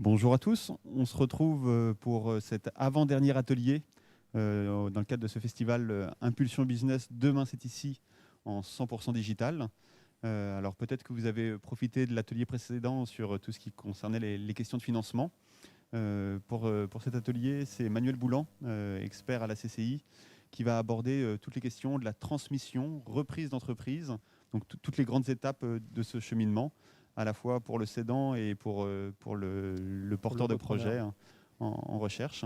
Bonjour à tous, on se retrouve pour cet avant-dernier atelier dans le cadre de ce festival Impulsion Business. Demain, c'est ici en 100% digital. Alors peut-être que vous avez profité de l'atelier précédent sur tout ce qui concernait les questions de financement. Pour cet atelier, c'est Manuel Boulan, expert à la CCI, qui va aborder toutes les questions de la transmission, reprise d'entreprise, donc toutes les grandes étapes de ce cheminement, à la fois pour le cédant et pour le Pour le porteur de repreneur. projet en recherche.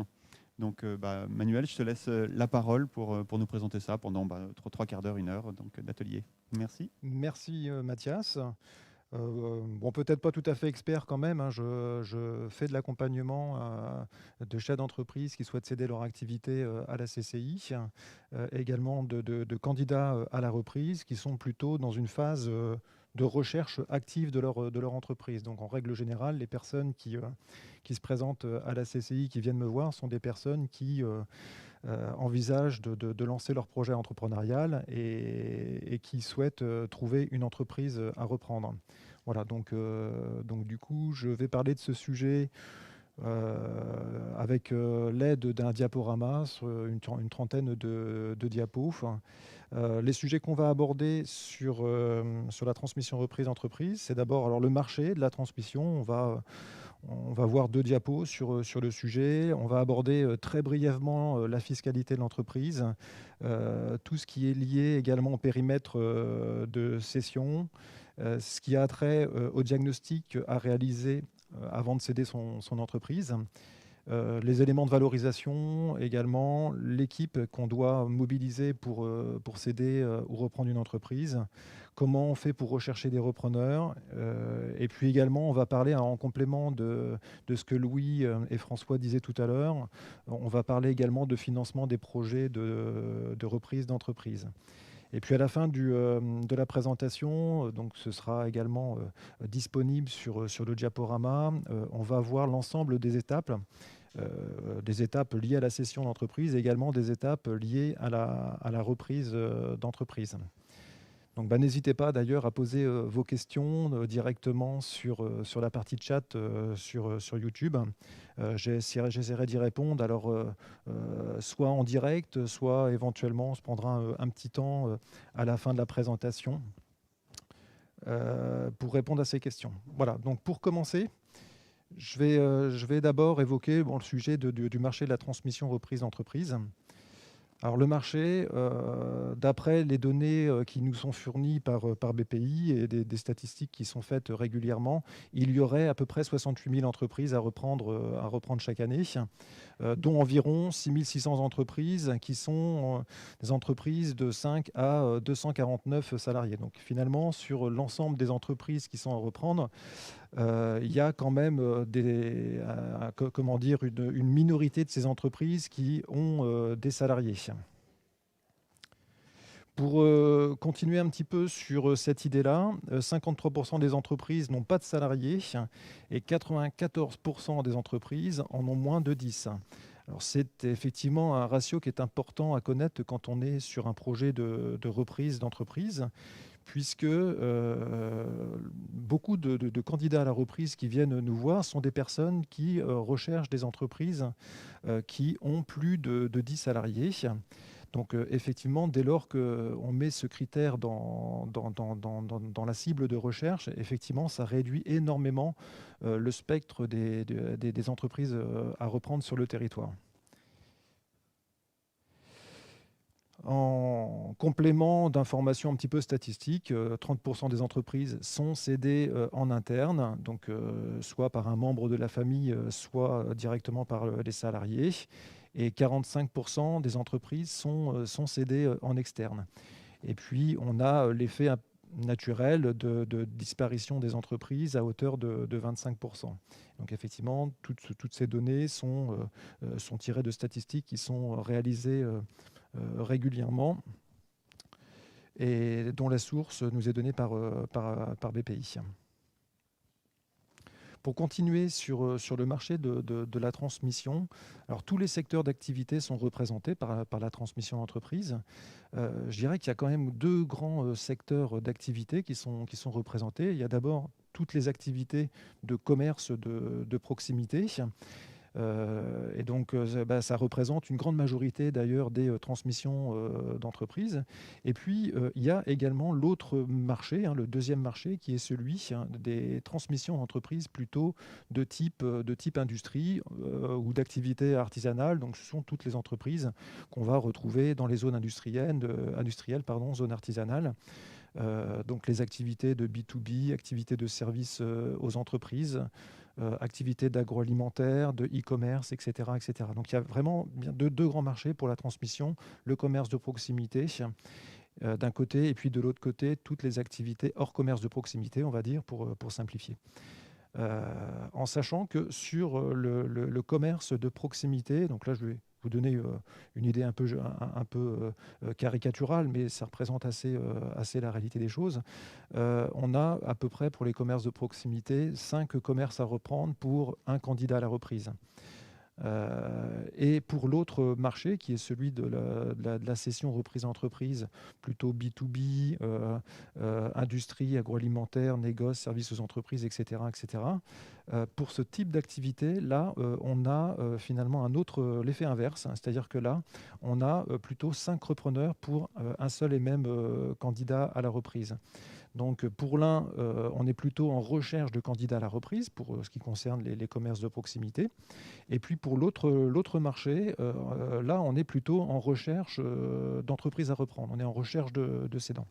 Donc, Manuel, je te laisse la parole pour nous présenter ça pendant trois quarts d'heure, une heure d'atelier. Merci. Merci Mathias. Bon, peut-être pas tout à fait expert quand même, hein. Je fais de l'accompagnement de chefs d'entreprise qui souhaitent céder leur activité à la CCI, également de candidats à la reprise qui sont plutôt dans une phase de recherche active de leur entreprise. Donc en règle générale, les personnes qui se présentent à la CCI, qui viennent me voir, sont des personnes qui envisagent de lancer leur projet entrepreneurial et qui souhaitent trouver une entreprise à reprendre. Voilà, donc du coup, je vais parler de ce sujet avec l'aide d'un diaporama sur une trentaine de diapos. Les sujets qu'on va aborder sur la transmission reprise d'entreprise, c'est d'abord alors le marché de la transmission. On va voir deux diapos sur le sujet. On va aborder très brièvement la fiscalité de l'entreprise, tout ce qui est lié également au périmètre de cession, ce qui a trait au diagnostic à réaliser avant de céder son entreprise. Les éléments de valorisation également, l'équipe qu'on doit mobiliser pour céder ou reprendre une entreprise, comment on fait pour rechercher des repreneurs, et puis également on va parler en complément de ce que Louis et François disaient tout à l'heure, on va parler également de financement des projets de reprise d'entreprise. Et puis à la fin de la présentation, donc ce sera également disponible sur le diaporama, on va voir l'ensemble des étapes liées à la cession d'entreprise et également des étapes liées à la reprise d'entreprise. Donc n'hésitez pas d'ailleurs à poser vos questions directement sur la partie chat sur YouTube. J'essaierai d'y répondre. Alors, soit en direct, soit éventuellement, on se prendra un petit temps à la fin de la présentation pour répondre à ces questions. Voilà, donc pour commencer, je vais d'abord évoquer le sujet du marché de la transmission reprise d'entreprise. Alors le marché, d'après les données qui nous sont fournies par BPI et des statistiques qui sont faites régulièrement, il y aurait à peu près 68 000 entreprises à reprendre chaque année, dont environ 6 600 entreprises qui sont des entreprises de 5 à 249 salariés. Donc finalement, sur l'ensemble des entreprises qui sont à reprendre, il y a quand même comment dire, une minorité de ces entreprises qui ont des salariés. Pour continuer un petit peu sur cette idée-là, 53% des entreprises n'ont pas de salariés et 94% des entreprises en ont moins de 10. Alors c'est effectivement un ratio qui est important à connaître quand on est sur un projet de reprise d'entreprise, puisque beaucoup de candidats à la reprise qui viennent nous voir sont des personnes qui recherchent des entreprises qui ont plus de 10 salariés. Donc effectivement, dès lors qu'on met ce critère dans la cible de recherche, effectivement, ça réduit énormément le spectre des entreprises à reprendre sur le territoire. En complément d'informations un petit peu statistiques, 30% des entreprises sont cédées en interne, donc soit par un membre de la famille, soit directement par les salariés. Et 45% des entreprises sont cédées en externe. Et puis, on a l'effet naturel de disparition des entreprises à hauteur de 25%. Donc effectivement, toutes ces données sont tirées de statistiques qui sont réalisées régulièrement et dont la source nous est donnée par BPI. Pour continuer sur le marché de la transmission, alors tous les secteurs d'activité sont représentés par la transmission d'entreprise. Je dirais qu'il y a quand même deux grands secteurs d'activité qui sont représentés. Il y a d'abord toutes les activités de commerce de proximité. Et donc, ça représente une grande majorité d'ailleurs des transmissions d'entreprises. Et puis, il y a également l'autre marché, le deuxième marché, qui est celui des transmissions d'entreprises plutôt de type industrie ou d'activité artisanale. Donc, ce sont toutes les entreprises qu'on va retrouver dans les zones industrielles, zones artisanales. Donc les activités de B2B, activités de services aux entreprises, activités d'agroalimentaire, de e-commerce, etc., etc. Donc il y a vraiment bien deux grands marchés pour la transmission, le commerce de proximité d'un côté, et puis de l'autre côté, toutes les activités hors commerce de proximité, on va dire, pour simplifier. En sachant que sur le commerce de proximité, donc là je vais vous donner une idée un peu caricaturale, mais ça représente assez la réalité des choses. On a à peu près pour les commerces de proximité 5 commerces à reprendre pour un candidat à la reprise. Et pour l'autre marché, qui est celui de la cession reprise entreprise, plutôt B2B, industrie, agroalimentaire, négoce, services aux entreprises, etc., etc. Pour ce type d'activité, là, on a finalement l'effet inverse, c'est-à-dire que là, on a plutôt 5 repreneurs pour un seul et même candidat à la reprise. Donc pour l'un, on est plutôt en recherche de candidats à la reprise pour ce qui concerne les commerces de proximité. Et puis pour l'autre marché, là, on est plutôt en recherche d'entreprises à reprendre. On est en recherche de cédants.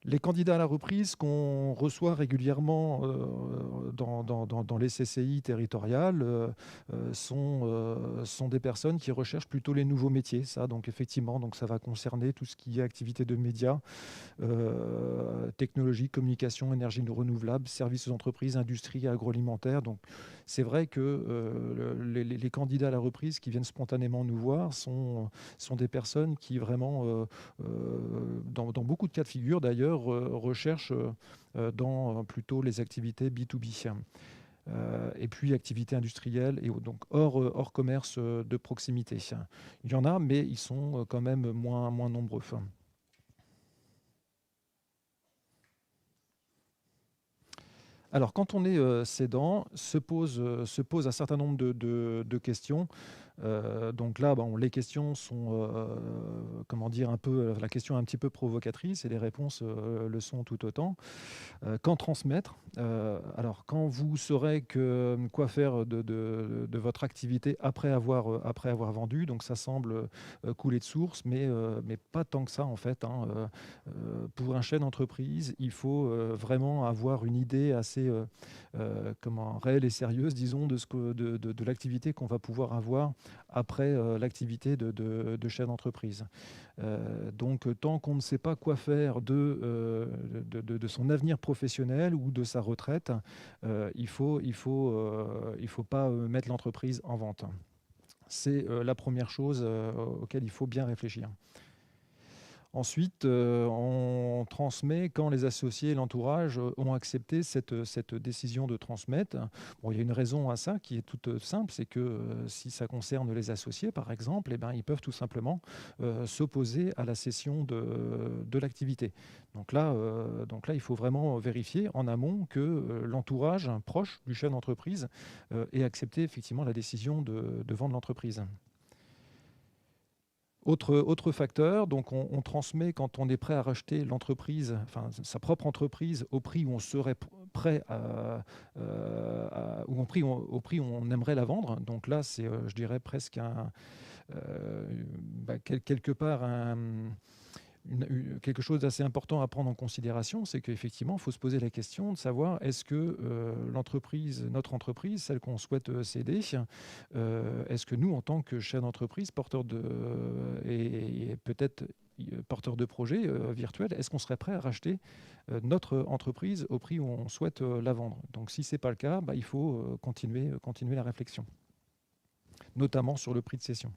Les candidats à la reprise qu'on reçoit régulièrement dans les CCI territoriales sont des personnes qui recherchent plutôt les nouveaux métiers. Donc effectivement, ça va concerner tout ce qui est activité de médias, technologie, communication, énergie renouvelable, services aux entreprises, industrie, agroalimentaire. Donc c'est vrai que les candidats à la reprise qui viennent spontanément nous voir sont des personnes qui vraiment, dans beaucoup de cas de figure d'ailleurs, recherchent dans plutôt les activités B2B. Et puis activités industrielles et donc hors commerce de proximité. Il y en a, mais ils sont quand même moins nombreux. Alors, quand on est cédant, se pose un certain nombre de questions. Donc là, les questions sont, la question est un petit peu provocatrice et les réponses le sont tout autant. Quand transmettre Alors, quand vous saurez quoi faire de votre activité après avoir vendu, donc ça semble couler de source, mais pas tant que ça en fait. Pour un chef d'entreprise, il faut vraiment avoir une idée assez réelle et sérieuse, disons, de l'activité qu'on va pouvoir avoir après l'activité de chef d'entreprise. Donc, tant qu'on ne sait pas quoi faire de son avenir professionnel ou de sa retraite, il faut pas mettre l'entreprise en vente. C'est la première chose auquel il faut bien réfléchir. Ensuite, on transmet quand les associés et l'entourage ont accepté cette décision de transmettre. Il y a une raison à ça qui est toute simple, c'est que si ça concerne les associés, par exemple, ils peuvent tout simplement s'opposer à la cession de l'activité. Donc là, il faut vraiment vérifier en amont que l'entourage proche du chef d'entreprise ait accepté effectivement la décision de vendre l'entreprise. Autre facteur, donc on transmet quand on est prêt à racheter l'entreprise, sa propre entreprise, au prix où on serait prêt au prix où on aimerait la vendre. Donc là, c'est, je dirais, presque quelque part quelque chose d'assez important à prendre en considération, c'est qu'effectivement, il faut se poser la question de savoir est-ce que notre entreprise, celle qu'on souhaite céder, est-ce que nous, en tant que chef d'entreprise, et peut-être porteur de projet virtuel, est-ce qu'on serait prêt à racheter notre entreprise au prix où on souhaite la vendre? Donc si ce n'est pas le cas, il faut continuer la réflexion, notamment sur le prix de cession.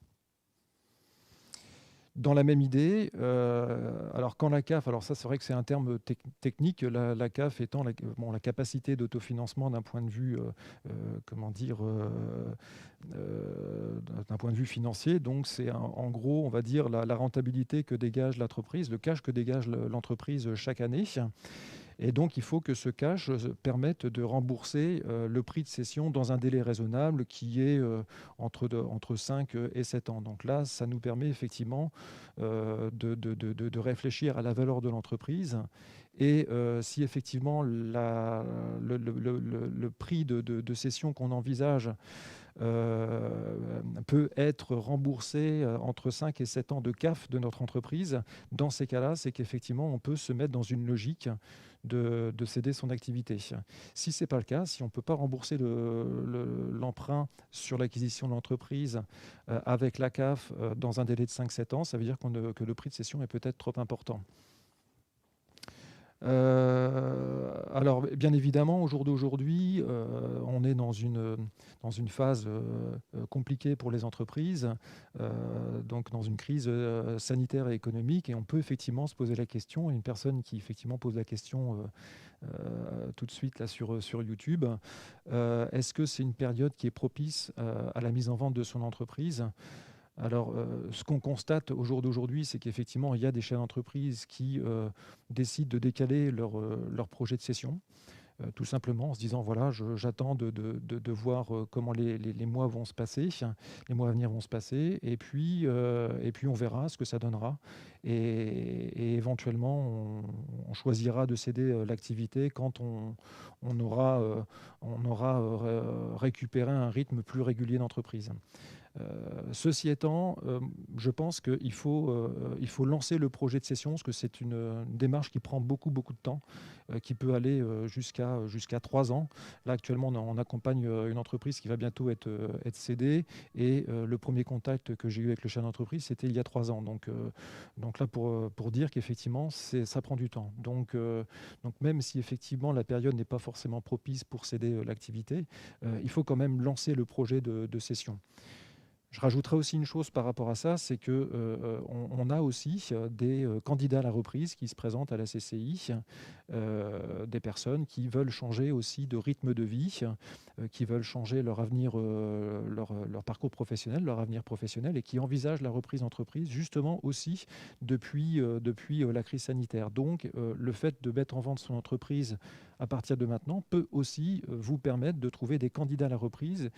Dans la même idée, alors quand la CAF, alors ça c'est vrai que c'est un terme technique, la CAF étant la capacité d'autofinancement d'un point de vue, comment dire, d'un point de vue financier, donc c'est en gros, on va dire, la rentabilité que dégage l'entreprise, le cash que dégage l'entreprise chaque année. Et donc, il faut que ce cash permette de rembourser le prix de cession dans un délai raisonnable qui est entre 5 et 7 ans. Donc là, ça nous permet effectivement de réfléchir à la valeur de l'entreprise. Et si effectivement le prix de cession qu'on envisage peut être remboursé entre 5 et 7 ans de CAF de notre entreprise, dans ces cas-là, c'est qu'effectivement, on peut se mettre dans une logique de céder son activité. Si ce n'est pas le cas, si on ne peut pas rembourser l'emprunt sur l'acquisition de l'entreprise avec la CAF dans un délai de 5-7 ans, ça veut dire que le prix de cession est peut-être trop important. Alors, bien évidemment, au jour d'aujourd'hui, on est dans une phase compliquée pour les entreprises, donc dans une crise sanitaire et économique, et on peut effectivement se poser la question, et une personne qui effectivement pose la question tout de suite là sur YouTube, est-ce que c'est une période qui est propice à la mise en vente de son entreprise ? Alors, ce qu'on constate au jour d'aujourd'hui, c'est qu'effectivement, il y a des chefs d'entreprise qui décident de décaler leur projet de cession, tout simplement en se disant, voilà, j'attends de voir comment les mois vont se passer, les mois à venir vont se passer, et puis on verra ce que ça donnera. Et éventuellement, on choisira de céder l'activité quand on aura récupéré un rythme plus régulier d'entreprise. Ceci étant, je pense qu'il faut lancer le projet de cession, parce que c'est une démarche qui prend beaucoup de temps, qui peut aller jusqu'à 3 ans. Là, actuellement, on accompagne une entreprise qui va bientôt être cédée, et le premier contact que j'ai eu avec le chef d'entreprise, c'était il y a 3 ans. Donc là, pour dire qu'effectivement, ça prend du temps. Donc même si effectivement la période n'est pas forcément propice pour céder l'activité, il faut quand même lancer le projet de cession. Je rajouterai aussi une chose par rapport à ça, c'est qu'on a aussi des candidats à la reprise qui se présentent à la CCI, des personnes qui veulent changer aussi de rythme de vie, qui veulent changer leur avenir, leur parcours professionnel, leur avenir professionnel, et qui envisagent la reprise d'entreprise justement aussi depuis la crise sanitaire. Donc, le fait de mettre en vente son entreprise à partir de maintenant peut aussi vous permettre de trouver des candidats à la reprise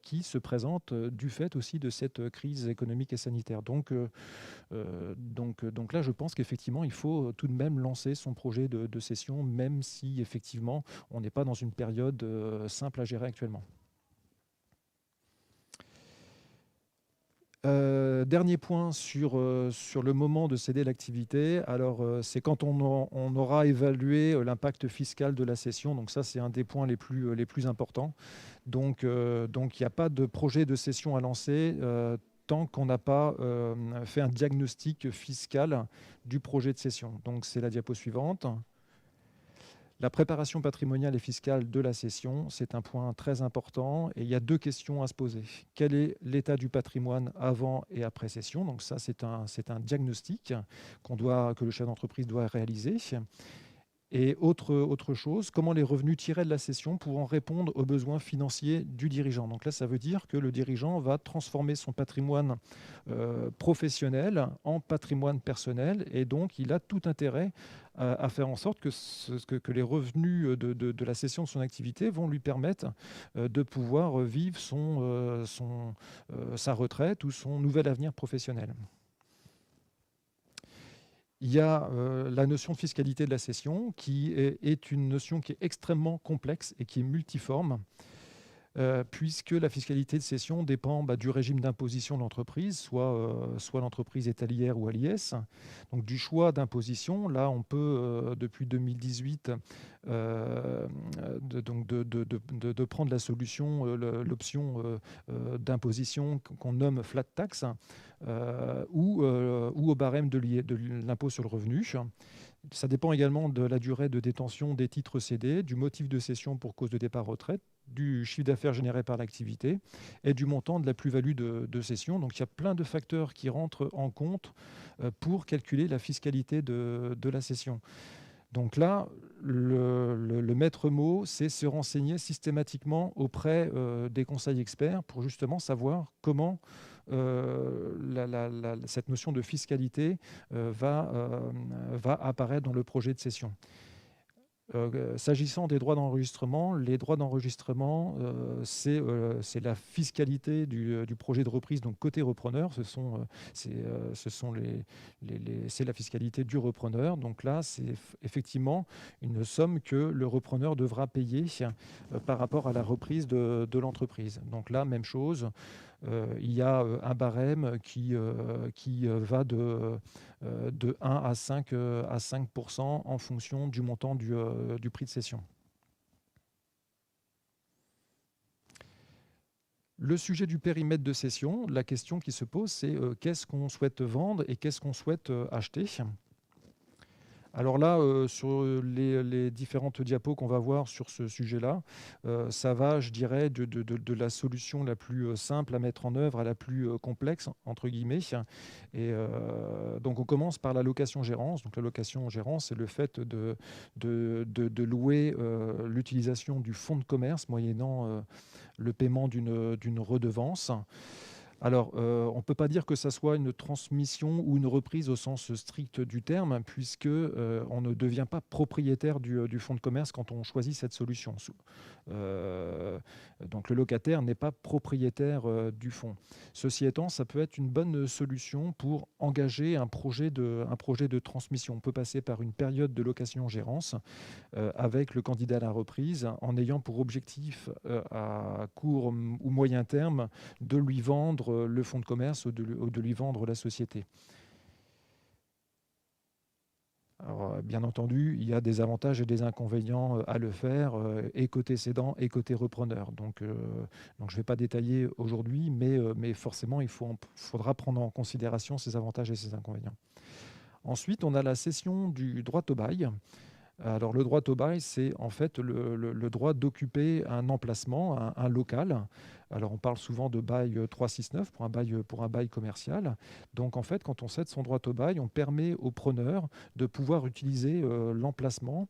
qui se présentent du fait aussi de cette crise économique et sanitaire. Donc là, je pense qu'effectivement, il faut tout de même lancer son projet de cession, même si effectivement, on n'est pas dans une période simple à gérer actuellement. Dernier point sur le moment de céder l'activité. Alors, c'est quand on aura évalué l'impact fiscal de la cession. Donc ça, c'est un des points les plus importants. Donc, il n'y a pas de projet de cession à lancer tant qu'on n'a pas fait un diagnostic fiscal du projet de cession. Donc, c'est la diapo suivante. La préparation patrimoniale et fiscale de la cession, c'est un point très important, et il y a 2 questions à se poser. Quel est l'état du patrimoine avant et après cession? Donc ça, c'est un diagnostic que le chef d'entreprise doit réaliser. Et autre chose, comment les revenus tirés de la cession pourront répondre aux besoins financiers du dirigeant. Donc là, ça veut dire que le dirigeant va transformer son patrimoine professionnel en patrimoine personnel, et donc il a tout intérêt à faire en sorte que les revenus de la cession de son activité vont lui permettre de pouvoir vivre sa retraite ou son nouvel avenir professionnel. Il y a la notion de fiscalité de la cession, qui est une notion qui est extrêmement complexe et qui est multiforme, puisque la fiscalité de cession dépend du régime d'imposition de l'entreprise, soit l'entreprise est à l'IR ou à l'IS. Donc du choix d'imposition, là on peut, depuis 2018, de prendre la solution, l'option d'imposition qu'on nomme flat tax, ou au barème de l'impôt sur le revenu. Ça dépend également de la durée de détention des titres cédés, du motif de cession pour cause de départ retraite, du chiffre d'affaires généré par l'activité et du montant de la plus-value de cession. Donc il y a plein de facteurs qui rentrent en compte pour calculer la fiscalité de la cession. Donc là, le maître mot, c'est se renseigner systématiquement auprès des conseils experts pour justement savoir comment cette notion de fiscalité va apparaître dans le projet de cession. S'agissant des droits d'enregistrement, les droits d'enregistrement, c'est la fiscalité du projet de reprise. Donc côté repreneur, c'est la fiscalité du repreneur. Donc là, c'est effectivement une somme que le repreneur devra payer par rapport à la reprise de l'entreprise. Donc là, même chose. Il y a un barème qui va de 1 à 5% en fonction du montant du prix de cession. Le sujet du périmètre de cession, la question qui se pose, c'est qu'est-ce qu'on souhaite vendre et qu'est-ce qu'on souhaite acheter. Alors là, sur les différentes diapos qu'on va voir sur ce sujet-là, ça va, je dirais, de la solution la plus simple à mettre en œuvre à la plus complexe, entre guillemets. Et donc, on commence par la location-gérance. Donc, la location-gérance, c'est le fait de louer l'utilisation du fonds de commerce moyennant le paiement d'une redevance. Alors, on ne peut pas dire que ça soit une transmission ou une reprise au sens strict du terme, puisque on ne devient pas propriétaire du fonds de commerce quand on choisit cette solution. Donc, le locataire n'est pas propriétaire du fonds. Ceci étant, ça peut être une bonne solution pour engager un projet de transmission. On peut passer par une période de location-gérance avec le candidat à la reprise, en ayant pour objectif à court ou moyen terme de lui vendre le fonds de commerce ou de lui vendre la société. Alors, bien entendu, il y a des avantages et des inconvénients à le faire, et côté cédant et côté repreneur. Donc je ne vais pas détailler aujourd'hui, mais forcément, faudra prendre en considération ces avantages et ces inconvénients. Ensuite, on a la cession du droit au bail. Alors, le droit au bail, c'est en fait le droit d'occuper un emplacement, un local. Alors, on parle souvent de bail 369 pour un bail commercial. Donc, en fait, quand on cède son droit au bail, on permet au preneur de pouvoir utiliser l'emplacement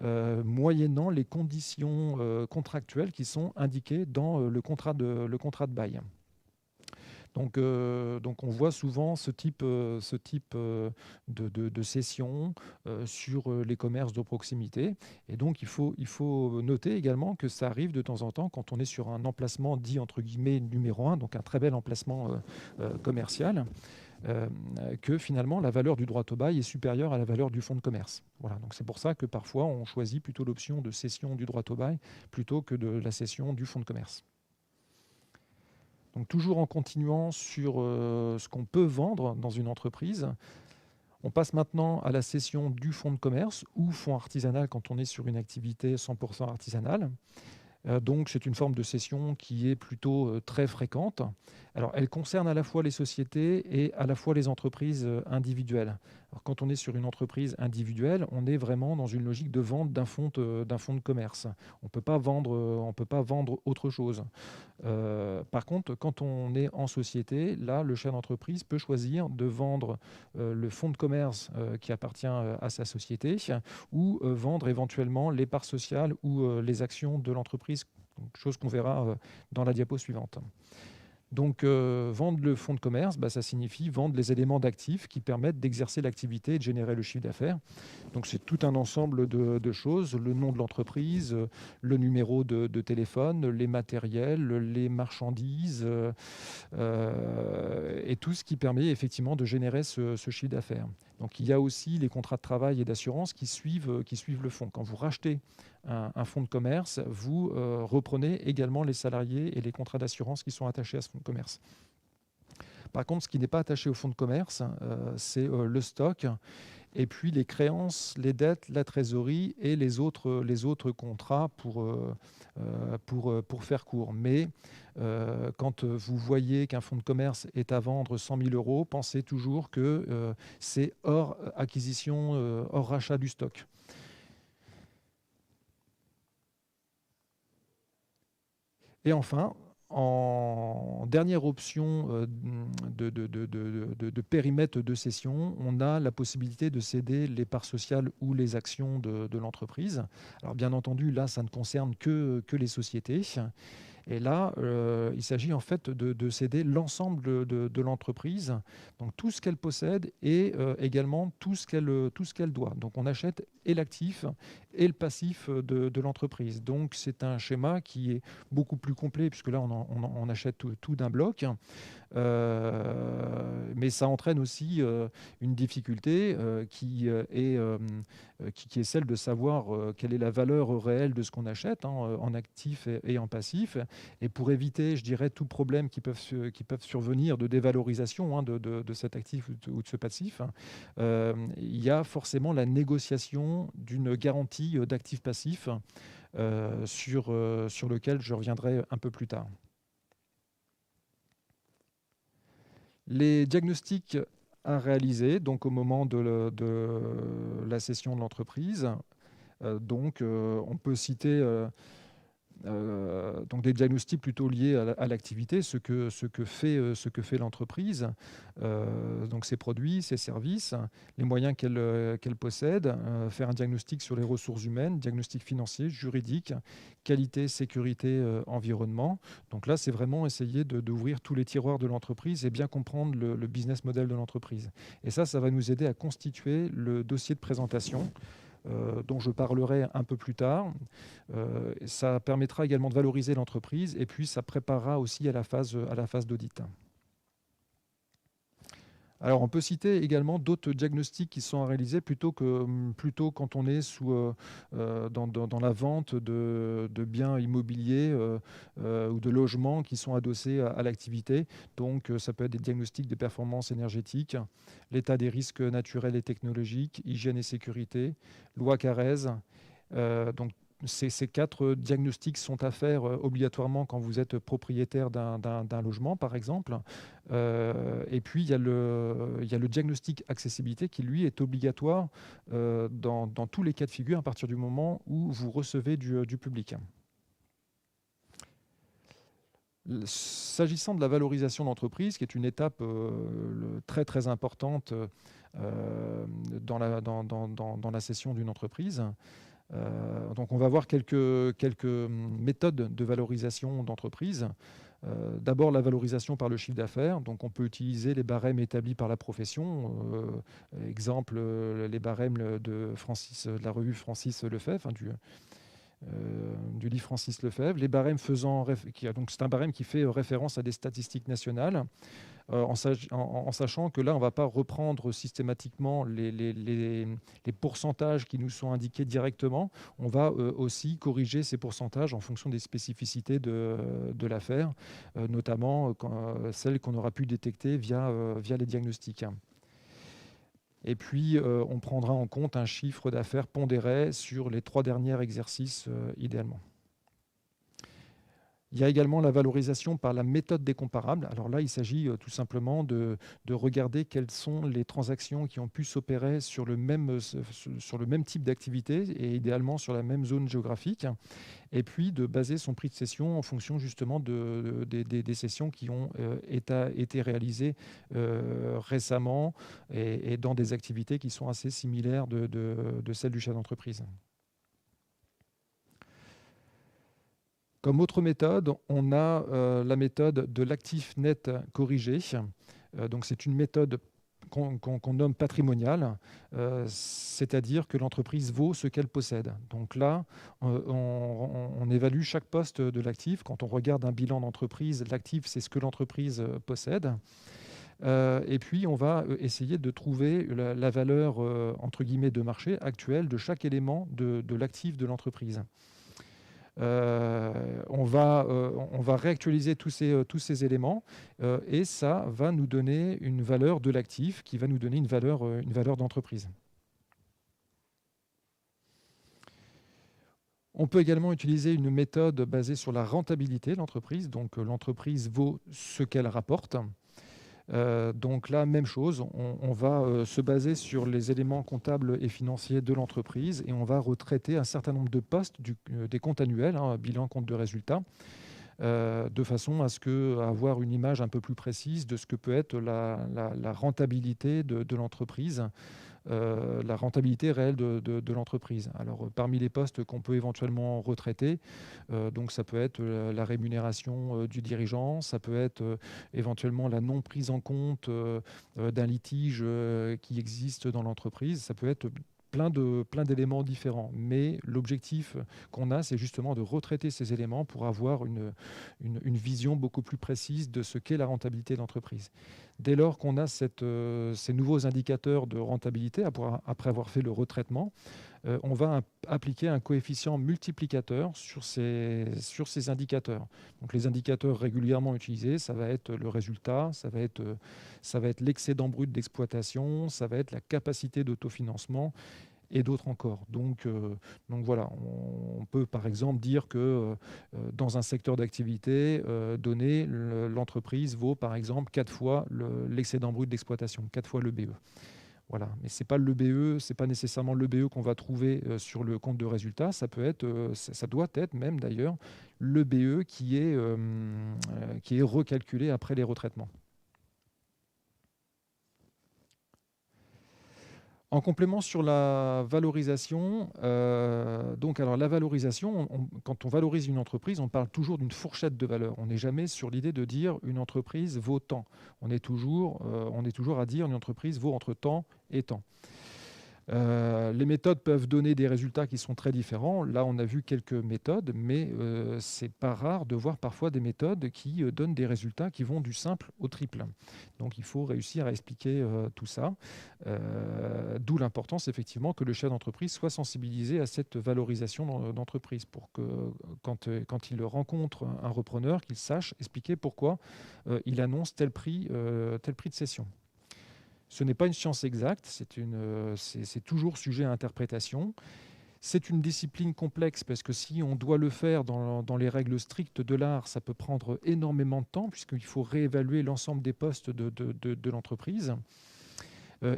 moyennant les conditions contractuelles qui sont indiquées dans le contrat de bail. Donc on voit souvent ce type de cession sur les commerces de proximité. Et donc, il faut noter également que ça arrive de temps en temps quand on est sur un emplacement dit entre guillemets numéro 1, donc un très bel emplacement commercial, que finalement la valeur du droit au bail est supérieure à la valeur du fonds de commerce. Voilà, donc c'est pour ça que parfois on choisit plutôt l'option de cession du droit au bail plutôt que de la cession du fonds de commerce. Donc toujours en continuant sur ce qu'on peut vendre dans une entreprise, on passe maintenant à la cession du fonds de commerce ou fonds artisanal quand on est sur une activité 100% artisanale. Donc c'est une forme de cession qui est plutôt très fréquente. Alors elle concerne à la fois les sociétés et à la fois les entreprises individuelles. Alors, quand on est sur une entreprise individuelle, on est vraiment dans une logique de vente d'un fonds de commerce. On peut pas vendre autre chose. Par contre, quand on est en société, là, le chef d'entreprise peut choisir de vendre le fonds de commerce qui appartient à sa société ou vendre éventuellement les parts sociales ou les actions de l'entreprise, chose qu'on verra dans la diapo suivante. Donc, vendre le fonds de commerce, ça signifie vendre les éléments d'actifs qui permettent d'exercer l'activité et de générer le chiffre d'affaires. Donc, c'est tout un ensemble de choses, le nom de l'entreprise, le numéro de téléphone, les matériels, les marchandises, et tout ce qui permet effectivement de générer ce chiffre d'affaires. Donc, il y a aussi les contrats de travail et d'assurance qui suivent le fonds. Quand vous rachetez un fonds de commerce, vous reprenez également les salariés et les contrats d'assurance qui sont attachés à ce fonds de commerce. Par contre, ce qui n'est pas attaché au fonds de commerce, c'est le stock, et puis les créances, les dettes, la trésorerie et les autres contrats pour faire court. Mais quand vous voyez qu'un fonds de commerce est à vendre 100 000 €, pensez toujours que c'est hors acquisition, hors rachat du stock. Et enfin, en dernière option de périmètre de cession, on a la possibilité de céder les parts sociales ou les actions de l'entreprise. Alors bien entendu, là, ça ne concerne que les sociétés. Et là, il s'agit en fait de céder l'ensemble de l'entreprise, donc tout ce qu'elle possède et également tout ce qu'elle doit. Donc on achète et l'actif et le passif de l'entreprise. Donc c'est un schéma qui est beaucoup plus complet puisque là on achète tout d'un bloc. Mais ça entraîne aussi une difficulté qui est celle de savoir quelle est la valeur réelle de ce qu'on achète, hein, en actif et en passif. Et pour éviter, je dirais, tout problème qui peuvent survenir de dévalorisation, hein, de cet actif ou de ce passif, hein, il y a forcément la négociation d'une garantie d'actifs passifs sur lequel je reviendrai un peu plus tard. Les diagnostics à réaliser donc au moment de la cession de l'entreprise. On peut citer donc des diagnostics plutôt liés à l'activité, ce que fait l'entreprise, donc ses produits, ses services, les moyens qu'elle possède, faire un diagnostic sur les ressources humaines, diagnostic financier, juridique, qualité, sécurité, environnement. Donc là, c'est vraiment essayer d'ouvrir tous les tiroirs de l'entreprise et bien comprendre le business model de l'entreprise. Et ça va nous aider à constituer le dossier de présentation dont je parlerai un peu plus tard. Ça permettra également de valoriser l'entreprise et puis ça préparera aussi à la phase d'audit. Alors, on peut citer également d'autres diagnostics qui sont à réaliser plutôt quand on est dans la vente de biens immobiliers ou de logements qui sont adossés à l'activité. Donc, ça peut être des diagnostics de performance énergétique, l'état des risques naturels et technologiques, hygiène et sécurité, loi Carrez. Donc, ces 4 diagnostics sont à faire obligatoirement quand vous êtes propriétaire d'un logement, par exemple. Et puis, il y a le diagnostic accessibilité qui, lui, est obligatoire dans tous les cas de figure à partir du moment où vous recevez du public. S'agissant de la valorisation d'entreprise, qui est une étape très, très importante dans la cession d'une entreprise, donc on va voir quelques méthodes de valorisation d'entreprise. D'abord, la valorisation par le chiffre d'affaires. Donc, on peut utiliser les barèmes établis par la profession. Exemple, les barèmes de la revue Francis Lefebvre, du livre Francis Lefebvre. Les barèmes c'est un barème qui fait référence à des statistiques nationales. En sachant que là, on ne va pas reprendre systématiquement les pourcentages qui nous sont indiqués directement. On va aussi corriger ces pourcentages en fonction des spécificités de l'affaire, notamment celles qu'on aura pu détecter via les diagnostics. Et puis, on prendra en compte un chiffre d'affaires pondéré sur les 3 derniers exercices idéalement. Il y a également la valorisation par la méthode des comparables. Alors là, il s'agit tout simplement de regarder quelles sont les transactions qui ont pu s'opérer sur le même type d'activité et idéalement sur la même zone géographique. Et puis de baser son prix de cession en fonction justement des cessions qui ont été réalisées récemment et dans des activités qui sont assez similaires de celles du chef d'entreprise. Comme autre méthode, on a la méthode de l'actif net corrigé. Donc c'est une méthode qu'on nomme patrimoniale, c'est-à-dire que l'entreprise vaut ce qu'elle possède. Donc là, on évalue chaque poste de l'actif. Quand on regarde un bilan d'entreprise, l'actif, c'est ce que l'entreprise possède. Et puis, on va essayer de trouver la valeur, entre guillemets, de marché actuelle de chaque élément de l'actif de l'entreprise. On va réactualiser tous ces éléments et ça va nous donner une valeur de l'actif qui va nous donner une valeur d'entreprise. On peut également utiliser une méthode basée sur la rentabilité de l'entreprise. Donc l'entreprise vaut ce qu'elle rapporte. Donc là, même chose, on va se baser sur les éléments comptables et financiers de l'entreprise et on va retraiter un certain nombre de postes des comptes annuels, bilan, compte de résultats, de façon à avoir une image un peu plus précise de ce que peut être la rentabilité de l'entreprise, la rentabilité réelle de l'entreprise. Alors, parmi les postes qu'on peut éventuellement retraiter, donc ça peut être la rémunération du dirigeant, ça peut être éventuellement la non prise en compte d'un litige qui existe dans l'entreprise, ça peut être plein d'éléments différents. Mais l'objectif qu'on a, c'est justement de retraiter ces éléments pour avoir une vision beaucoup plus précise de ce qu'est la rentabilité de l'entreprise. Dès lors qu'on a ces nouveaux indicateurs de rentabilité, après avoir fait le retraitement, on va appliquer un coefficient multiplicateur sur ces indicateurs. Donc les indicateurs régulièrement utilisés, ça va être le résultat, ça va être l'excédent brut d'exploitation, ça va être la capacité d'autofinancement et d'autres encore. Donc voilà, on peut par exemple dire que dans un secteur d'activité donné, l'entreprise vaut par exemple 4 fois l'excédent brut d'exploitation, 4 fois le BE. Voilà, mais c'est pas le BE, c'est pas nécessairement le BE qu'on va trouver sur le compte de résultat. Ça peut être, ça doit être même d'ailleurs le BE qui est recalculé après les retraitements. En complément sur la valorisation, alors la valorisation, quand on valorise une entreprise, on parle toujours d'une fourchette de valeur. On n'est jamais sur l'idée de dire une entreprise vaut tant. On est toujours à dire une entreprise vaut entre tant et tant. Les méthodes peuvent donner des résultats qui sont très différents. Là, on a vu quelques méthodes, mais c'est pas rare de voir parfois des méthodes qui donnent des résultats qui vont du simple au triple. Donc, il faut réussir à expliquer tout ça. D'où l'importance, effectivement, que le chef d'entreprise soit sensibilisé à cette valorisation d'entreprise pour que, quand il rencontre un repreneur, qu'il sache expliquer pourquoi il annonce tel prix de cession. Ce n'est pas une science exacte, c'est toujours sujet à interprétation. C'est une discipline complexe parce que si on doit le faire dans les règles strictes de l'art, ça peut prendre énormément de temps puisqu'il faut réévaluer l'ensemble des postes de l'entreprise.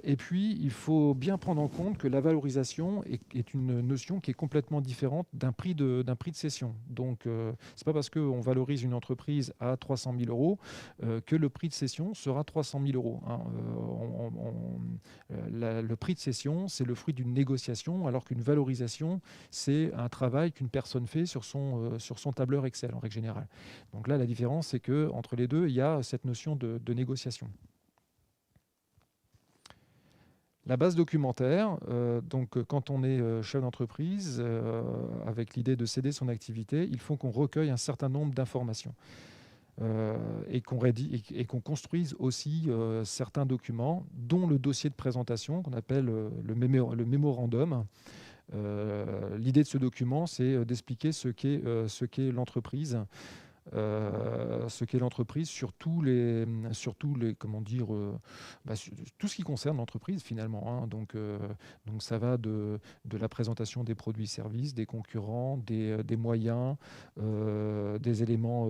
Et puis, il faut bien prendre en compte que la valorisation est une notion qui est complètement différente d'un prix de cession. Donc, ce n'est pas parce qu'on valorise une entreprise à 300 000 euros que le prix de cession sera 300 000 euros. Hein. Le prix de cession, c'est le fruit d'une négociation, alors qu'une valorisation, c'est un travail qu'une personne fait sur son tableur Excel, en règle générale. Donc là, la différence, c'est qu'entre les deux, il y a cette notion de négociation. La base documentaire, quand on est chef d'entreprise, avec l'idée de céder son activité, il faut qu'on recueille un certain nombre d'informations et qu'on construise aussi certains documents, dont le dossier de présentation qu'on appelle le mémorandum. L'idée de ce document, c'est d'expliquer ce qu'est l'entreprise. Sur tous les comment dire, tout ce qui concerne l'entreprise finalement. Hein. Donc ça va de la présentation des produits-services, des concurrents, des moyens, des éléments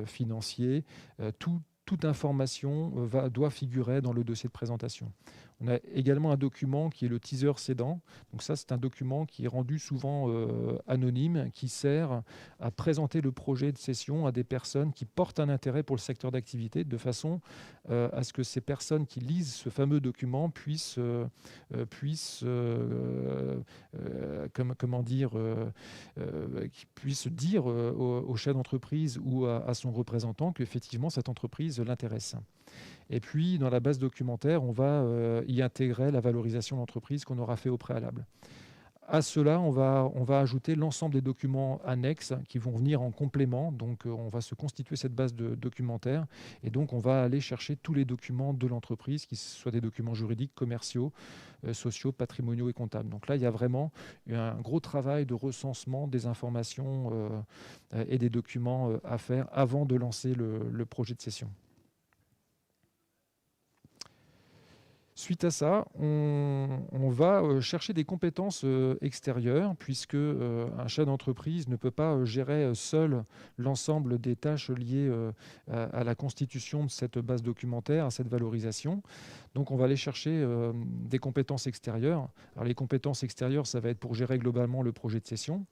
financiers. Toute information doit figurer dans le dossier de présentation. On a également un document qui est le teaser cédant. Donc ça, c'est un document qui est rendu souvent anonyme, qui sert à présenter le projet de cession à des personnes qui portent un intérêt pour le secteur d'activité, de façon à ce que ces personnes qui lisent ce fameux document puissent dire au chef d'entreprise ou à son représentant qu'effectivement cette entreprise l'intéresse. Et puis, dans la base documentaire, on va y intégrer la valorisation d'entreprise qu'on aura fait au préalable. À cela, on va ajouter l'ensemble des documents annexes qui vont venir en complément. Donc, on va se constituer cette base de documentaire. Et donc, on va aller chercher tous les documents de l'entreprise, qu'ils soient des documents juridiques, commerciaux, sociaux, patrimoniaux et comptables. Donc là, il y a vraiment un gros travail de recensement des informations et des documents à faire avant de lancer le projet de cession. Suite à ça, on va chercher des compétences extérieures, puisque un chef d'entreprise ne peut pas gérer seul l'ensemble des tâches liées à la constitution de cette base documentaire, à cette valorisation. Donc on va aller chercher des compétences extérieures. Alors les compétences extérieures, ça va être pour gérer globalement le projet de cession.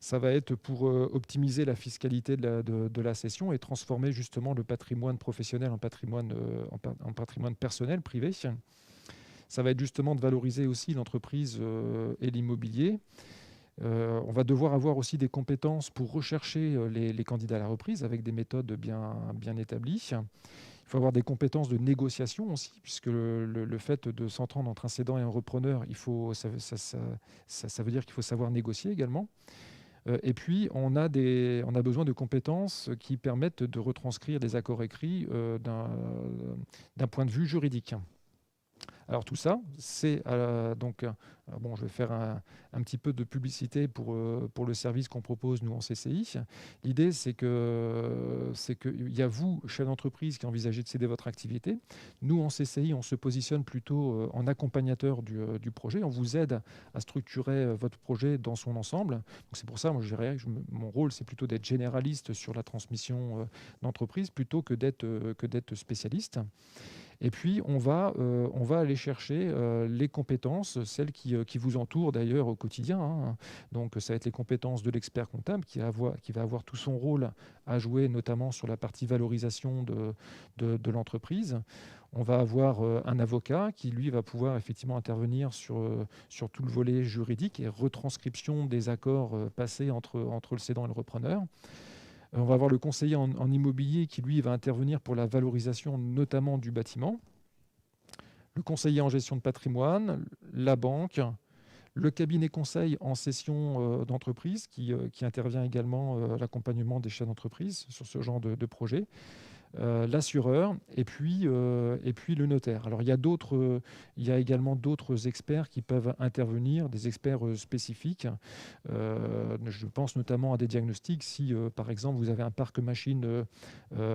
Ça va être pour optimiser la fiscalité de la cession et transformer justement le patrimoine professionnel en patrimoine, en patrimoine personnel, privé. Ça va être justement de valoriser aussi l'entreprise et l'immobilier. On va devoir avoir aussi des compétences pour rechercher les candidats à la reprise avec des méthodes bien établies. Il faut avoir des compétences de négociation aussi, puisque le fait de s'entendre entre un cédant et un repreneur, ça veut dire qu'il faut savoir négocier également. Et puis, on a besoin de compétences qui permettent de retranscrire les accords écrits d'un point de vue juridique. Alors tout ça, c'est donc bon, je vais faire un petit peu de publicité pour le service qu'on propose nous en CCI. L'idée, c'est qu'il y a vous, chef d'entreprise, qui envisagez de céder votre activité. Nous en CCI, on se positionne plutôt en accompagnateur du projet. On vous aide à structurer votre projet dans son ensemble. Donc c'est pour ça, moi, mon rôle, c'est plutôt d'être généraliste sur la transmission d'entreprise plutôt que d'être spécialiste. Et puis, on va aller chercher les compétences, celles qui vous entourent d'ailleurs au quotidien, hein. Donc, ça va être les compétences de l'expert comptable qui va avoir tout son rôle à jouer, notamment sur la partie valorisation de l'entreprise. On va avoir un avocat qui, lui, va pouvoir effectivement intervenir sur tout le volet juridique et retranscription des accords passés entre le cédant et le repreneur. On va avoir le conseiller en immobilier qui, lui, va intervenir pour la valorisation notamment du bâtiment. Le conseiller en gestion de patrimoine, la banque, le cabinet conseil en cession d'entreprise qui intervient également à l'accompagnement des chefs d'entreprise sur ce genre de projet. L'assureur et puis le notaire. Alors il y a également d'autres experts qui peuvent intervenir, des experts spécifiques. Je pense notamment à des diagnostics. Si par exemple vous avez un parc machine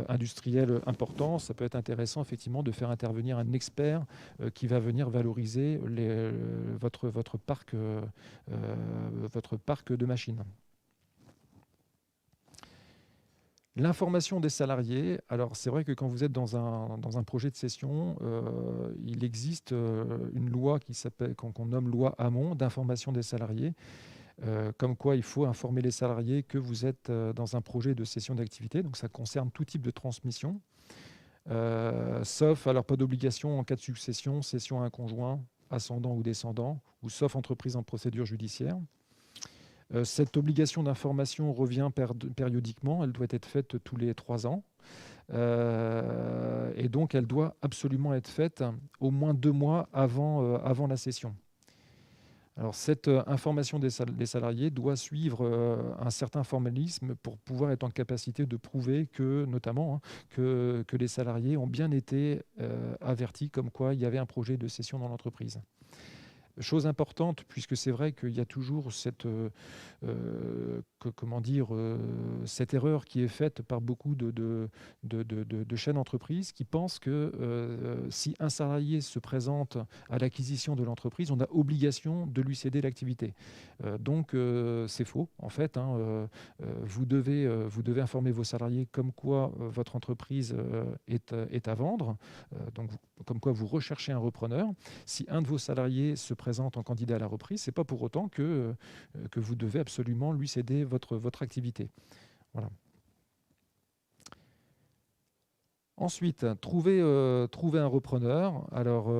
industriel important, ça peut être intéressant effectivement de faire intervenir un expert qui va venir valoriser votre parc de machines. L'information des salariés, alors c'est vrai que quand vous êtes dans un projet de cession, il existe une loi qu'on nomme loi Hamon d'information des salariés, comme quoi il faut informer les salariés que vous êtes dans un projet de cession d'activité, donc ça concerne tout type de transmission, sauf, alors pas d'obligation en cas de succession, cession à un conjoint, ascendant ou descendant, ou sauf entreprise en procédure judiciaire. Cette obligation d'information revient périodiquement, elle doit être faite tous les 3 ans. Et donc, elle doit absolument être faite au moins 2 mois avant la cession. Alors, cette information des salariés doit suivre un certain formalisme pour pouvoir être en capacité de prouver que, notamment, hein, que les salariés ont bien été avertis comme quoi il y avait un projet de cession dans l'entreprise. Chose importante, puisque c'est vrai qu'il y a toujours cette erreur qui est faite par beaucoup de chaînes d'entreprise qui pensent que si un salarié se présente à l'acquisition de l'entreprise, on a obligation de lui céder l'activité. Donc c'est faux, en fait. Hein, vous devez informer vos salariés comme quoi votre entreprise est à vendre, donc comme quoi vous recherchez un repreneur. Si un de vos salariés se présente en candidat à la reprise, ce n'est pas pour autant que vous devez absolument lui céder votre activité. Voilà. Ensuite, trouver un repreneur. Alors,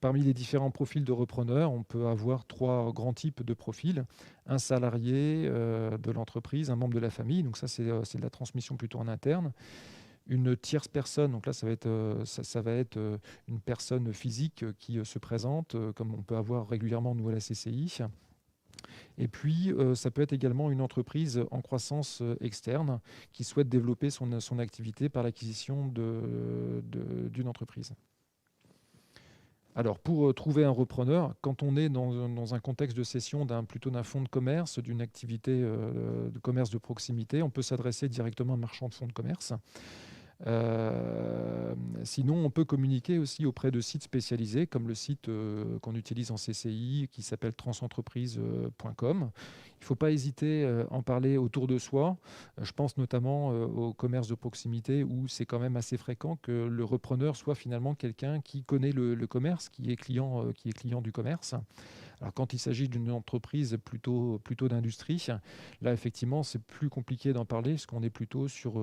parmi les différents profils de repreneurs, on peut avoir 3 grands types de profils. Un salarié de l'entreprise, un membre de la famille, donc ça c'est de la transmission plutôt en interne. Une tierce personne, donc là ça va être une personne physique qui se présente, comme on peut avoir régulièrement nous à la CCI. Et puis ça peut être également une entreprise en croissance externe qui souhaite développer son activité par l'acquisition d'une entreprise. Alors, pour trouver un repreneur, quand on est dans un contexte de cession plutôt d'un fonds de commerce, d'une activité de commerce de proximité, on peut s'adresser directement à un marchand de fonds de commerce. Sinon, on peut communiquer aussi auprès de sites spécialisés, comme le site qu'on utilise en CCI, qui s'appelle transentreprise.com. Il ne faut pas hésiter à en parler autour de soi. Je pense notamment au commerce de proximité, où c'est quand même assez fréquent que le repreneur soit finalement quelqu'un qui connaît le commerce, qui est client du commerce. Alors, quand il s'agit d'une entreprise plutôt d'industrie, là, effectivement, c'est plus compliqué d'en parler, parce qu'on est plutôt sur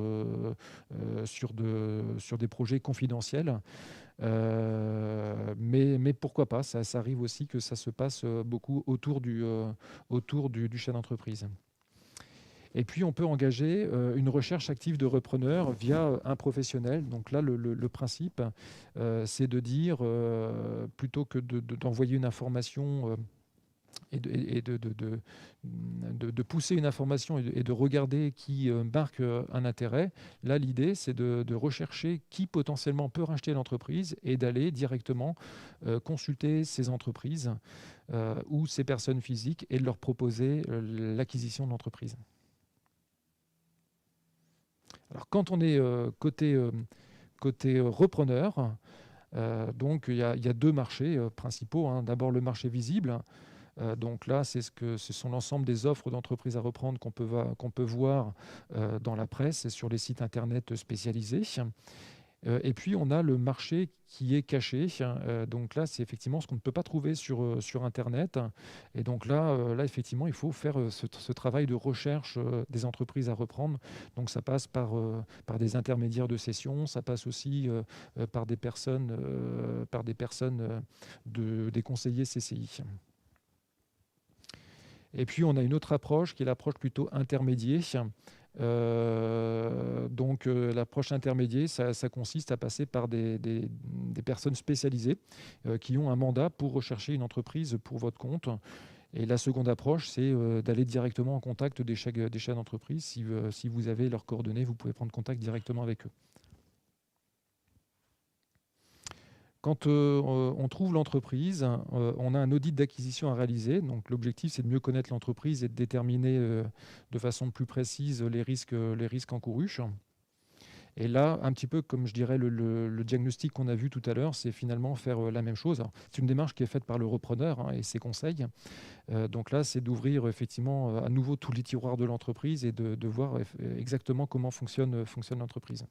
des projets confidentiels. Mais pourquoi pas, ça arrive aussi que ça se passe beaucoup autour du chef d'entreprise. Et puis, on peut engager une recherche active de repreneurs via un professionnel. Donc là, le principe, c'est de dire, plutôt que d'envoyer une information et de pousser une information et de regarder qui marque un intérêt. Là, l'idée, c'est de rechercher qui potentiellement peut racheter l'entreprise et d'aller directement consulter ces entreprises ou ces personnes physiques et de leur proposer l'acquisition de l'entreprise. Alors, quand on est côté repreneur, donc il y a deux marchés principaux, hein. D'abord, le marché visible. Donc là, ce sont l'ensemble des offres d'entreprises à reprendre qu'on peut voir dans la presse et sur les sites internet spécialisés. Et puis, on a le marché qui est caché. Donc là, c'est effectivement ce qu'on ne peut pas trouver sur Internet. Et donc là, effectivement, il faut faire ce travail de recherche des entreprises à reprendre. Donc ça passe par des intermédiaires de cession, ça passe aussi par des personnes, des conseillers CCI. Et puis, on a une autre approche qui est l'approche plutôt intermédiaire. L'approche intermédiaire, ça consiste à passer par des personnes spécialisées qui ont un mandat pour rechercher une entreprise pour votre compte. Et la seconde approche, c'est d'aller directement en contact des chefs d'entreprise. Si vous avez leurs coordonnées, vous pouvez prendre contact directement avec eux. Quand on trouve l'entreprise, on a un audit d'acquisition à réaliser. Donc, l'objectif, c'est de mieux connaître l'entreprise et de déterminer de façon plus précise les risques encourus. Et là, un petit peu comme je dirais le diagnostic qu'on a vu tout à l'heure, c'est finalement faire la même chose. Alors, c'est une démarche qui est faite par le repreneur et ses conseils. Donc là, c'est d'ouvrir effectivement à nouveau tous les tiroirs de l'entreprise et de voir exactement comment fonctionne l'entreprise.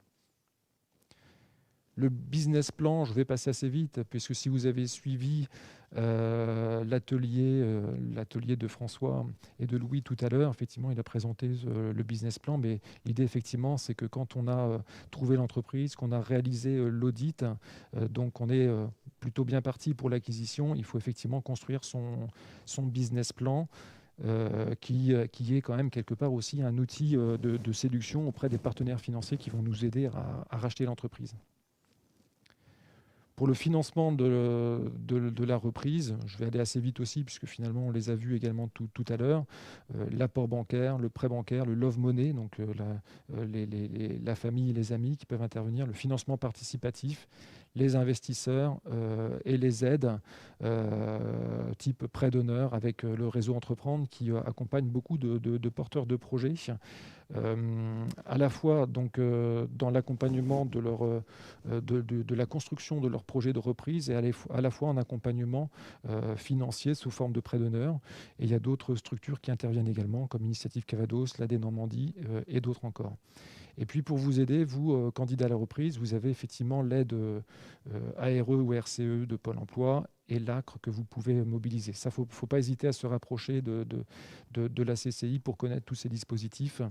Le business plan, je vais passer assez vite, puisque si vous avez suivi l'atelier de François et de Louis tout à l'heure, effectivement, il a présenté le business plan. Mais l'idée, effectivement, c'est que quand on a trouvé l'entreprise, qu'on a réalisé l'audit, donc on est plutôt bien parti pour l'acquisition, il faut effectivement construire son business plan. Qui est quand même quelque part aussi un outil de séduction auprès des partenaires financiers qui vont nous aider à racheter l'entreprise. Pour le financement de la reprise, je vais aller assez vite aussi, puisque finalement, on les a vus également tout à l'heure. L'apport bancaire, le prêt bancaire, le love money, donc la famille et les amis qui peuvent intervenir, le financement participatif, les investisseurs et les aides type prêt d'honneur avec le réseau Entreprendre qui accompagne beaucoup de porteurs de projets. À la fois donc, dans l'accompagnement de la construction de leur projet de reprise et à la fois en accompagnement financier sous forme de prêt d'honneur. Et il y a d'autres structures qui interviennent également, comme Initiative Cavados, l'AD Normandie et d'autres encore. Et puis pour vous aider, vous, candidat à la reprise, vous avez effectivement l'aide ARE ou RCE de Pôle emploi et l'ACRE que vous pouvez mobiliser. Ça, il ne faut pas hésiter à se rapprocher de la CCI pour connaître tous ces dispositifs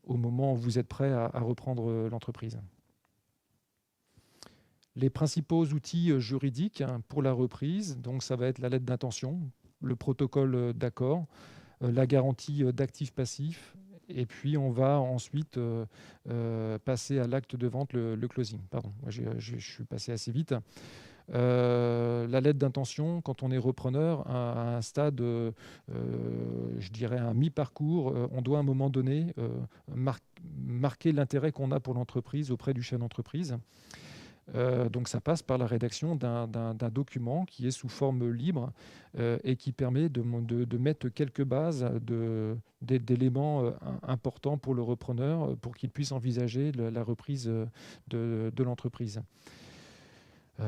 au moment où vous êtes prêt à reprendre l'entreprise. Les principaux outils juridiques pour la reprise, donc ça va être la lettre d'intention, le protocole d'accord, la garantie d'actifs passifs, et puis on va ensuite passer à l'acte de vente, le closing. Pardon, moi je suis passé assez vite. La lettre d'intention, quand on est repreneur, à un stade, je dirais un mi-parcours, on doit à un moment donné marquer l'intérêt qu'on a pour l'entreprise auprès du chef d'entreprise. Donc ça passe par la rédaction d'un document qui est sous forme libre et qui permet de mettre quelques bases d'éléments importants pour le repreneur pour qu'il puisse envisager la reprise de l'entreprise.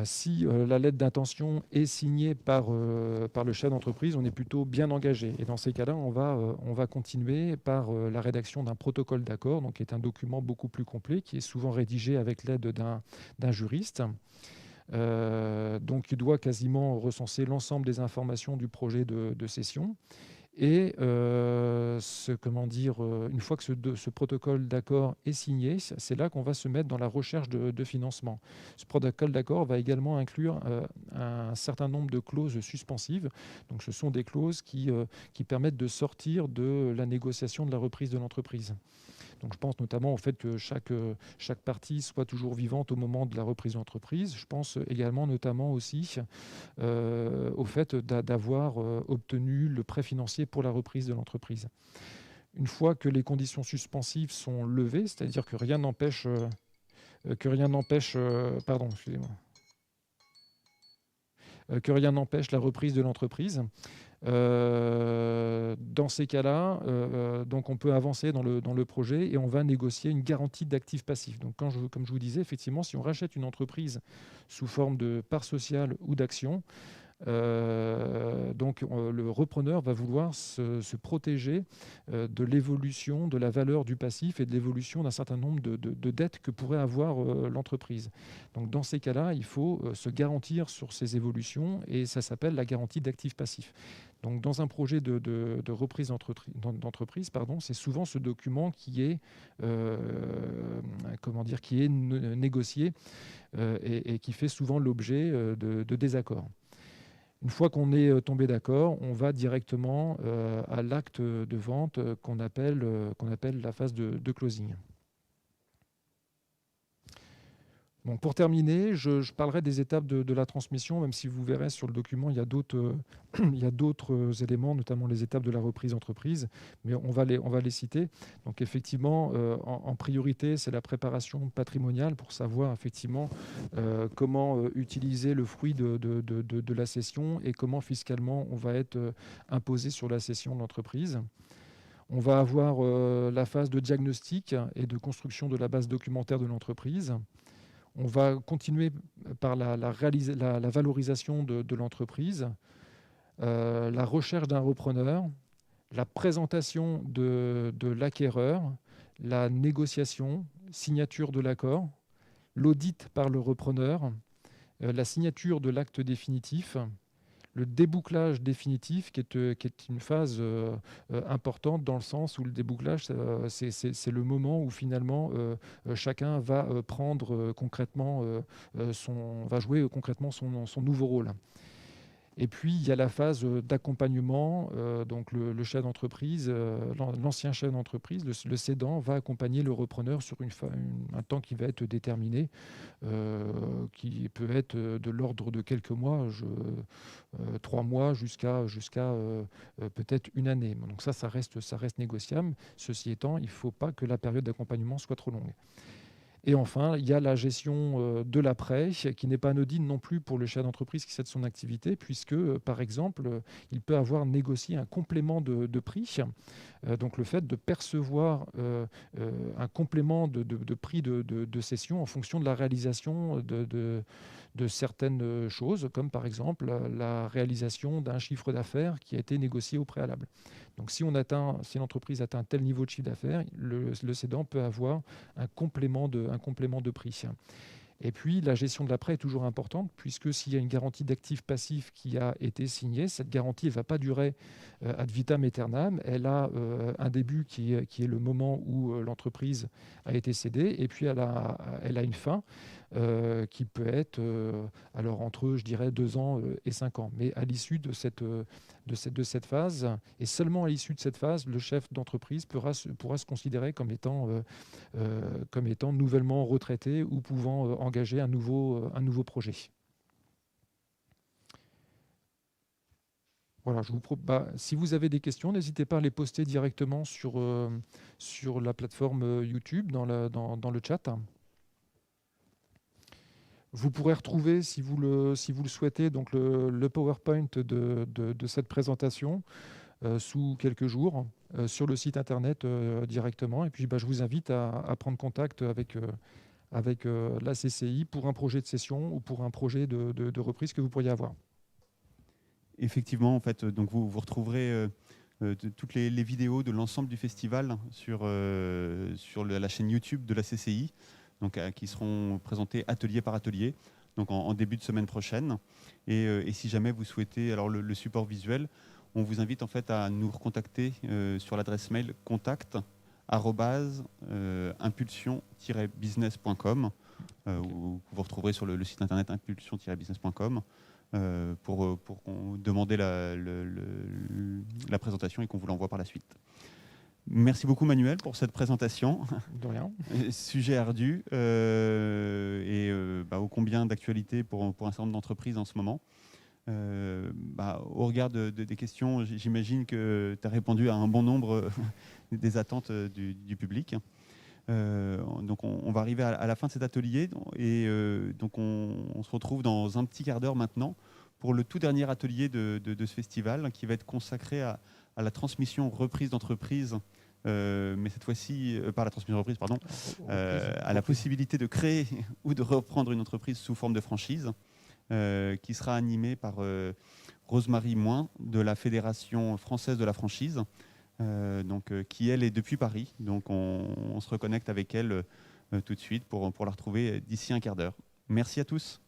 Si la lettre d'intention est signée par le chef d'entreprise, on est plutôt bien engagé. Et dans ces cas-là, on va continuer par la rédaction d'un protocole d'accord, donc qui est un document beaucoup plus complet, qui est souvent rédigé avec l'aide d'un juriste. Donc, il doit quasiment recenser l'ensemble des informations du projet de cession. Et une fois que ce protocole d'accord est signé, c'est là qu'on va se mettre dans la recherche de financement. Ce protocole d'accord va également inclure un certain nombre de clauses suspensives. Donc, ce sont des clauses qui permettent de sortir de la négociation de la reprise de l'entreprise. Donc, je pense notamment au fait que chaque partie soit toujours vivante au moment de la reprise de l'entreprise. Je pense également notamment aussi au fait d'avoir obtenu le prêt financier pour la reprise de l'entreprise. Une fois que les conditions suspensives sont levées, c'est-à-dire que rien n'empêche, que rien n'empêche la reprise de l'entreprise. Dans ces cas-là, donc on peut avancer dans le projet et on va négocier une garantie d'actifs passifs. Donc, comme je vous disais, effectivement, si on rachète une entreprise sous forme de part sociale ou d'action, le repreneur va vouloir se protéger de l'évolution de la valeur du passif et de l'évolution d'un certain nombre de dettes que pourrait avoir l'entreprise. Donc, dans ces cas-là, il faut se garantir sur ces évolutions et ça s'appelle la garantie d'actifs passifs. Donc, dans un projet de reprise d'entreprise, c'est souvent ce document qui est, négocié et qui fait souvent l'objet de désaccords. Une fois qu'on est tombé d'accord, on va directement à l'acte de vente qu'on appelle la phase de closing. Bon, pour terminer, je parlerai des étapes de la transmission, même si vous verrez sur le document, il y a d'autres éléments, notamment les étapes de la reprise d'entreprise, mais on va les citer. Donc effectivement, en priorité, c'est la préparation patrimoniale pour savoir effectivement comment utiliser le fruit de la cession et comment fiscalement on va être imposé sur la cession de l'entreprise. On va avoir la phase de diagnostic et de construction de la base documentaire de l'entreprise. On va continuer par la valorisation de l'entreprise, la recherche d'un repreneur, la présentation de l'acquéreur, la négociation, signature de l'accord, l'audit par le repreneur, la signature de l'acte définitif, le débouclage définitif qui est une phase importante dans le sens où le débouclage, c'est le moment où finalement chacun va prendre concrètement va jouer concrètement son nouveau rôle. Et puis, il y a la phase d'accompagnement. Donc, le chef d'entreprise, l'ancien chef d'entreprise, le cédant, va accompagner le repreneur sur un temps qui va être déterminé, qui peut être de l'ordre de quelques mois, 3 mois, jusqu'à peut-être une année. Donc ça reste négociable. Ceci étant, il ne faut pas que la période d'accompagnement soit trop longue. Et enfin, il y a la gestion de l'après, qui n'est pas anodine non plus pour le chef d'entreprise qui cède son activité, puisque, par exemple, il peut avoir négocié un complément de prix. Donc, le fait de percevoir un complément de prix de cession en fonction de la réalisation de certaines choses, comme par exemple la réalisation d'un chiffre d'affaires qui a été négocié au préalable. Donc, si l'entreprise atteint tel niveau de chiffre d'affaires, le cédant peut avoir un complément de prix. Et puis, la gestion de l'après est toujours importante, puisque s'il y a une garantie d'actifs passifs qui a été signée, cette garantie ne va pas durer ad vitam aeternam. Elle a un début qui est le moment où l'entreprise a été cédée, et puis elle a une fin qui peut être alors entre, je dirais, 2 ans et 5 ans. Mais à l'issue de cette phase, et seulement à l'issue de cette phase, le chef d'entreprise pourra se considérer comme étant nouvellement retraité ou pouvant engager un nouveau projet. Voilà, si vous avez des questions, n'hésitez pas à les poster directement sur la plateforme YouTube dans le chat. Vous pourrez retrouver, si vous le souhaitez, donc le PowerPoint de cette présentation sous quelques jours sur le site internet directement. Et puis, je vous invite à prendre contact avec la CCI pour un projet de session ou pour un projet de reprise que vous pourriez avoir. Effectivement, en fait, donc vous retrouverez toutes les vidéos de l'ensemble du festival sur la chaîne YouTube de la CCI, donc, qui seront présentées atelier par atelier, donc en début de semaine prochaine. Et si jamais vous souhaitez alors le support visuel, on vous invite en fait à nous recontacter sur l'adresse mail contact@impulsion-business.com, où vous retrouverez sur le site internet impulsion-business.com. Pour demander la présentation et qu'on vous l'envoie par la suite. Merci beaucoup Manuel pour cette présentation. De rien. Sujet ardu ô combien d'actualité pour un certain nombre d'entreprises en ce moment. Au regard des questions, j'imagine que tu as répondu à un bon nombre des attentes du public. Donc on va arriver à la fin de cet atelier et donc on se retrouve dans un petit quart d'heure maintenant pour le tout dernier atelier de ce festival qui va être consacré à la transmission reprise d'entreprise, mais cette fois-ci par la transmission reprise, pardon, à la possibilité de créer ou de reprendre une entreprise sous forme de franchise, qui sera animée par Rosemary Moins de la Fédération française de la franchise. Qui elle est depuis Paris, donc on se reconnecte avec elle tout de suite pour la retrouver d'ici un quart d'heure. Merci à tous.